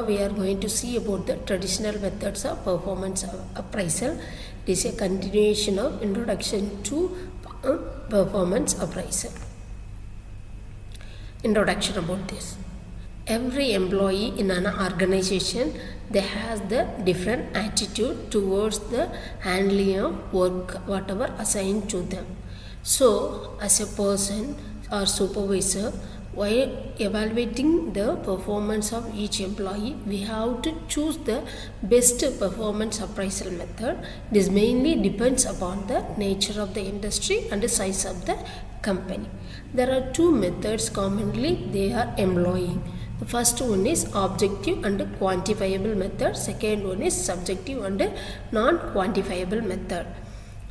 We are going to see about the traditional methods of performance appraisal. It is a continuation of introduction to performance appraisal. Introduction about this. Every employee in an organization, they has the different attitude towards the handling of work, whatever assigned to them. So, as a person or supervisor, while evaluating the performance of each employee, we have to choose the best performance appraisal method. This mainly depends upon the nature of the industry and the size of the company. There are two methods commonly they are employing. The first one is objective and quantifiable method. Second one is subjective and non-quantifiable method.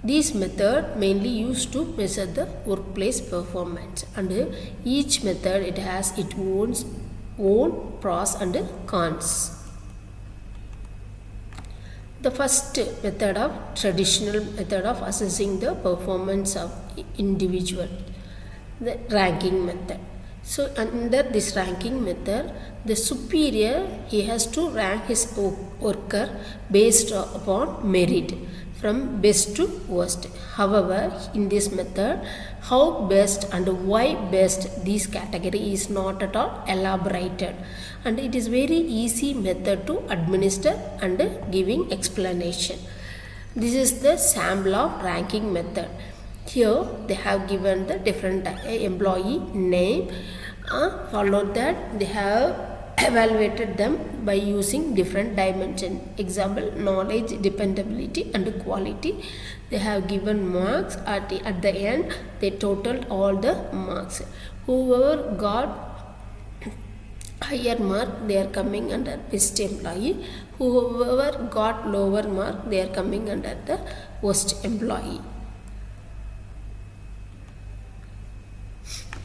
These methods mainly used to measure the workplace performance, and each method it has its own pros and cons. The first method of traditional method of assessing the performance of individual, the ranking method. So under this ranking method, the superior he has to rank his worker based upon merit, from best to worst. However, in this method, how best and why best, this category is not at all elaborated, and it is very easy method to administer and giving explanation. This is the sample of ranking method. Here they have given the different employee name, followed that they have evaluated them by using different dimensions. Example, knowledge, dependability and quality. They have given marks at the end. They totaled all the marks. Whoever got higher mark, they are coming under best employee. Whoever got lower mark, they are coming under the worst employee.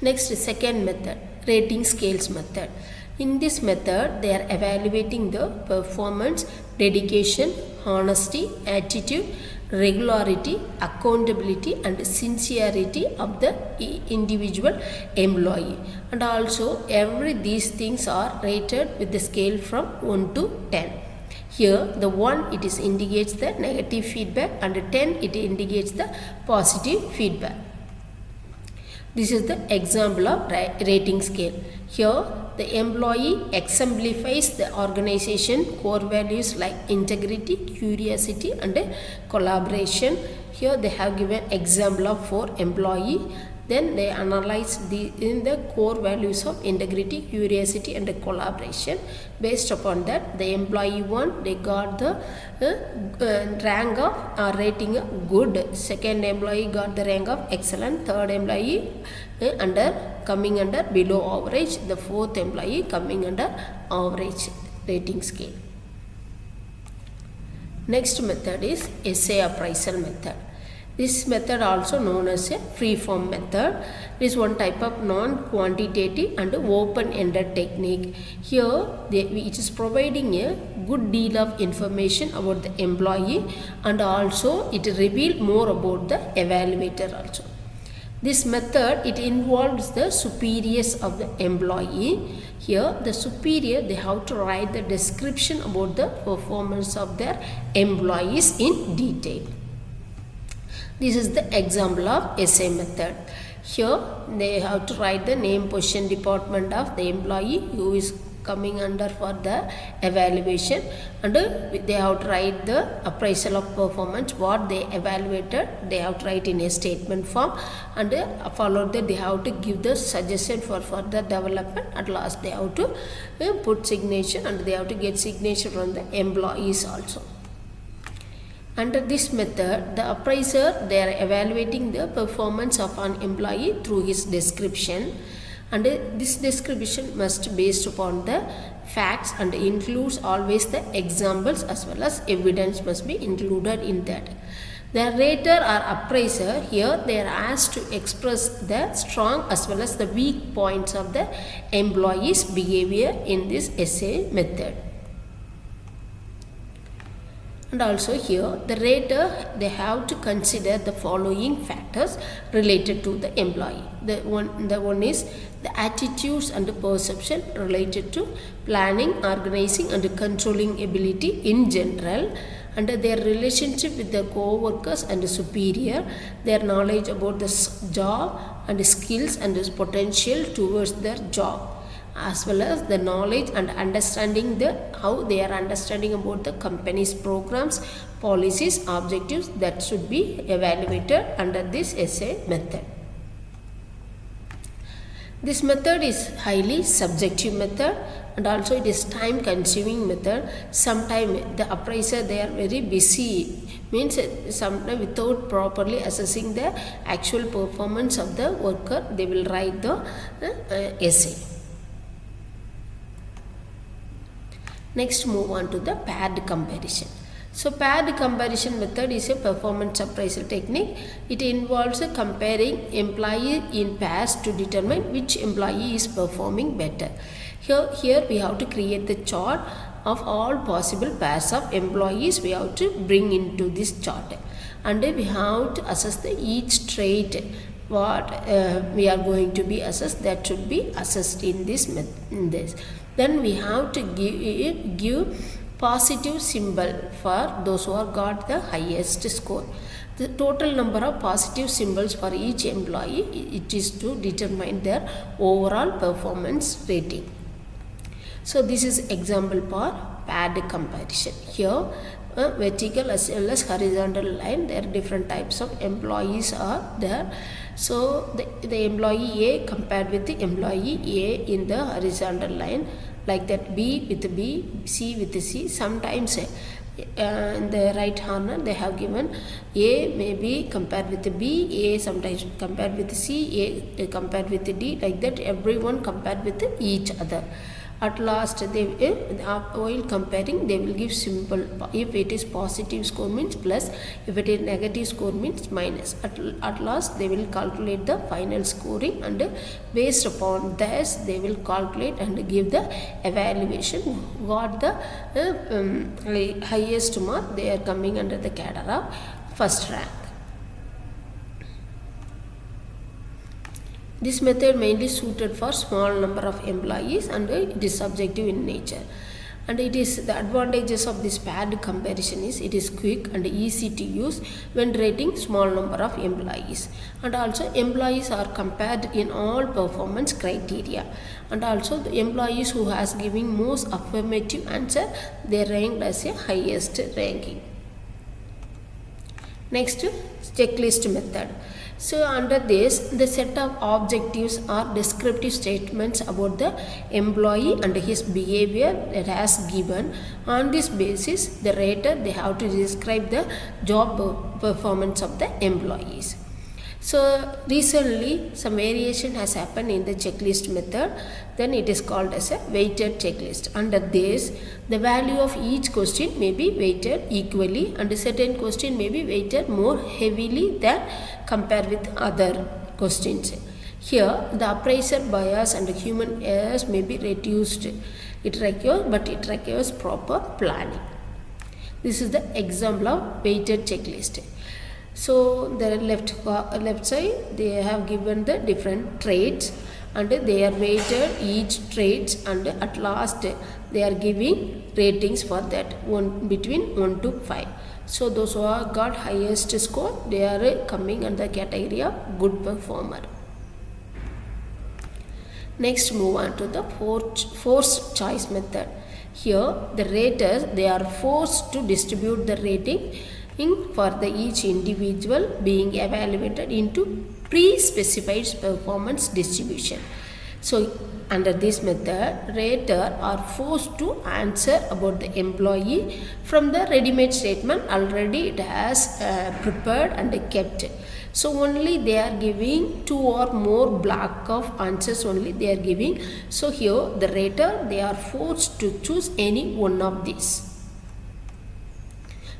Next, second method, rating scales method. In this method, they are evaluating the performance, dedication, honesty, attitude, regularity, accountability and sincerity of the individual employee. And also, these things are rated with the scale from 1 to 10. Here, the 1 it is indicates the negative feedback, and 10 it indicates the positive feedback. This is the example of rating scale. Here, the employee exemplifies the organization core values like integrity, curiosity and collaboration. Here they have given example of 4 employee. Then they analyze in the core values of integrity, curiosity and collaboration. Based upon that, the employee 1, they got the rank of rating of good. Second employee got the rank of excellent. Third employee coming under below average. The fourth employee coming under average rating scale. Next method is essay appraisal method. This method also known as a free-form method. It is one type of non-quantitative and open-ended technique. Here, it is providing a good deal of information about the employee, and also it reveals more about the evaluator also. This method, it involves the superiors of the employee. Here, the superior, they have to write the description about the performance of their employees in detail. This is the example of essay method. Here, they have to write the name, position, department of the employee who is coming under for the evaluation, and they have to write the appraisal of performance, what they evaluated. They have to write in a statement form, and followed that they have to give the suggestion for further development. At last, they have to put signature, and they have to get signature from the employees also. Under this method, the appraiser, they are evaluating the performance of an employee through his description, and this description must be based upon the facts and includes always the examples as well as evidence must be included in that. The rater or appraiser, here they are asked to express the strong as well as the weak points of the employee's behavior in this essay method. And also here the rater, they have to consider the following factors related to the employee. The one is the attitudes and the perception related to planning, organizing and controlling ability in general, and their relationship with their co-workers and the superior, their knowledge about the job and skills and potential towards their job, as well as the knowledge and understanding how they are understanding about the company's programs, policies, objectives, that should be evaluated under this essay method. This method is highly subjective method, and also it is time consuming method. Sometimes the appraiser, they are very busy, means sometimes without properly assessing the actual performance of the worker, they will write the essay. Next, move on to the paired comparison. So paired comparison method is a performance appraisal technique. It involves comparing employee in pairs to determine which employee is performing better. Here we have to create the chart of all possible pairs of employees we have to bring into this chart, and we have to assess each trait what we are going to be assessed, that should be assessed in this. Then we have to give positive symbol for those who have got the highest score. The total number of positive symbols for each employee, it is to determine their overall performance rating. So this is example for paired comparison. Here vertical as well as horizontal line, there are different types of employees are there. So the employee A compared with the employee A in the horizontal line, like that, B with B, C with C. Sometimes in the right corner they have given A maybe compared with B, A sometimes compared with C, A compared with D, like that everyone compared with each other. At last they while comparing they will give simple. If it is positive score means plus, if it is negative score means minus. At last they will calculate the final scoring, and based upon this they will calculate and give the evaluation. What the highest mark, they are coming under the cadre of first rank. This method mainly suited for small number of employees, and it is subjective in nature. And it is the advantages of this paired comparison is it is quick and easy to use when rating small number of employees. And also employees are compared in all performance criteria. And also the employees who has giving most affirmative answer, they are ranked as a highest ranking. Next, checklist method. So under this, the set of objectives are descriptive statements about the employee and his behavior that has given. On this basis, the rater, they have to describe the job performance of the employees. So recently some variation has happened in the checklist method, then it is called as a weighted checklist. Under this, the value of each question may be weighted equally, and a certain question may be weighted more heavily than compared with other questions. Here the appraiser bias and human errors may be reduced. It requires proper planning. This is the example of weighted checklist. So the left side they have given the different traits, and they are weighted each traits, and at last they are giving ratings for that one between 1 to 5. So those who have got highest score, they are coming under the category of good performer. Next, move on to the forced choice method. Here the raters, they are forced to distribute the rating for each individual being evaluated into pre-specified performance distribution. So under this method, rater are forced to answer about the employee from the ready-made statement already it has prepared and kept. So only they are giving 2 or more block of answers only they are giving. So here the rater, they are forced to choose any one of these.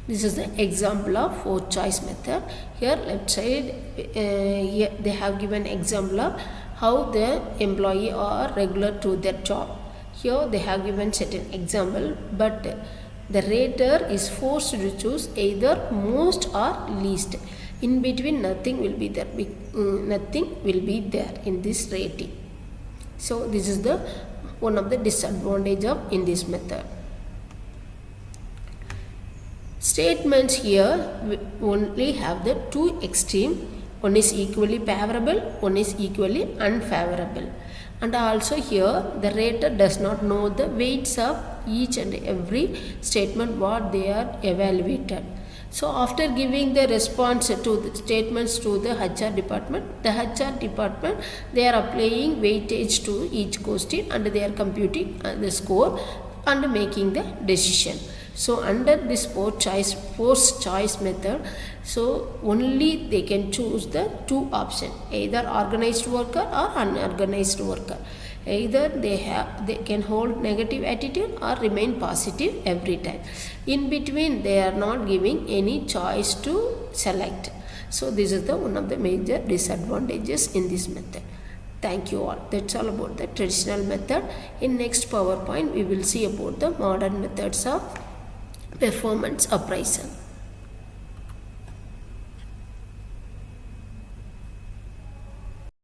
This is the example of forced choice method. Here left side here they have given example of how the employee are regular to their job. Here they have given certain example, but The rater is forced to choose either most or least. In between nothing will be there. Nothing will be there in this rating. So this is the one of the disadvantage of in this method. Statements here only have the two extreme. One is equally favorable, one is equally unfavorable. And also here the rater does not know the weights of each and every statement what they are evaluated. So after giving the response to the statements to the HR department, the HR department, they are applying weightage to each question and they are computing the score and making the decision. So under this forced choice method, so only they can choose the two options, either organized worker or unorganized worker. Either they can hold negative attitude or remain positive every time. In between they are not giving any choice to select. So this is the one of the major disadvantages in this method. Thank you all. That's all about the traditional method. In next PowerPoint we will see about the modern methods of performance appraisal.